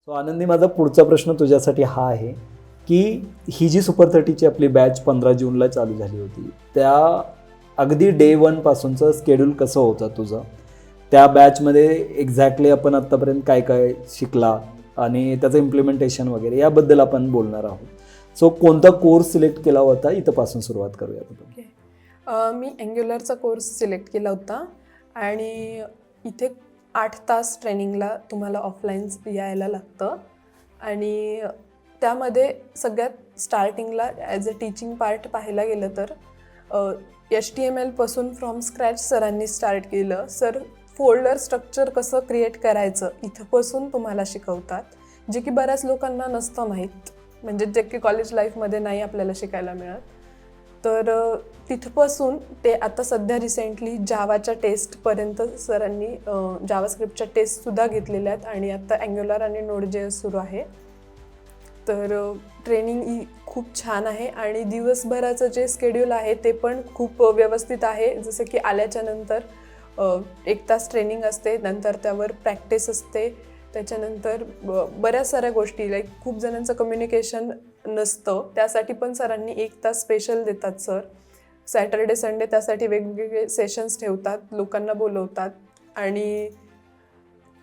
So आनंदी, माझा पुढचा प्रश्न तुझ्यासाठी हा आहे की ही जी सुपर 30ची आपली बॅच 15 जूनला चालू झाली होती, त्या अगदी डे 1 पासूनचं स्केड्यूल कसं होतं तुझं? त्या बॅचमध्ये एक्झॅक्टली आपण आत्तापर्यंत काय काय शिकला आणि त्याचं इम्प्लिमेंटेशन वगैरे याबद्दल आपण बोलणार आहोत. सो कोणता कोर्स सिलेक्ट केला होता, इथंपासून सुरुवात करूया आपण. मी अँग्युलरचा कोर्स सिलेक्ट केला होता आणि इथे 8 तास ट्रेनिंगला तुम्हाला ऑफलाईन यायला लागतं आणि त्यामध्ये सगळ्यात स्टार्टिंगला ॲज अ टीचिंग पार्ट पाहायला गेलं तर HTML फ्रॉम स्क्रॅच सरांनी स्टार्ट केलं. सर फोल्डर स्ट्रक्चर कसं क्रिएट करायचं इथंपासून तुम्हाला शिकवतात, जे की बऱ्याच लोकांना नसतं माहीत, म्हणजे जे की कॉलेज लाईफमध्ये नाही आपल्याला शिकायला मिळत. तर तिथपासून ते आता सध्या रिसेंटली जावाच्या टेस्टपर्यंत सरांनी जावास्क्रिप्टच्या टेस्टसुद्धा घेतलेल्या आहेत आणि आता अँग्युलर आणि Node.js सुरू आहे. तर ट्रेनिंग ही खूप छान आहे आणि दिवसभराचं जे शेड्यूल आहे ते पण खूप व्यवस्थित आहे. जसं की आल्याच्या नंतर 1 तास ट्रेनिंग असते, नंतर त्यावर प्रॅक्टिस असते, त्याच्यानंतर बऱ्याच साऱ्या गोष्टी लाईक खूप जणांचं कम्युनिकेशन नसतं, त्यासाठी पण सरांनी 1 तास स्पेशल देतात सर. सॅटर्डे संडे त्यासाठी वेगवेगळे सेशन्स ठेवतात, लोकांना बोलवतात आणि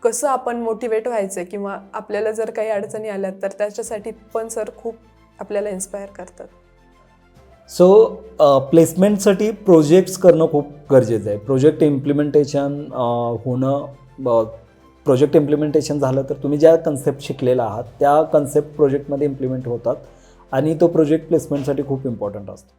कसं आपण मोटिवेट व्हायचं किंवा आपल्याला जर काही अडचणी आल्या तर त्याच्यासाठी पण सर खूप आपल्याला इन्स्पायर करतात. सो प्लेसमेंटसाठी प्रोजेक्ट्स करणं खूप गरजेचं आहे. प्रोजेक्ट इम्प्लिमेंटेशन प्रोजेक्ट इम्प्लिमेंटेशन झालं तर तुम्ही ज्या कन्सेप्ट शिकलेला आहात त्या कन्सेप्ट प्रोजेक्टमध्ये इम्प्लिमेंट होतात आणि तो प्रोजेक्ट प्लेसमेंटसाठी खूप इम्पॉर्टंट असतो.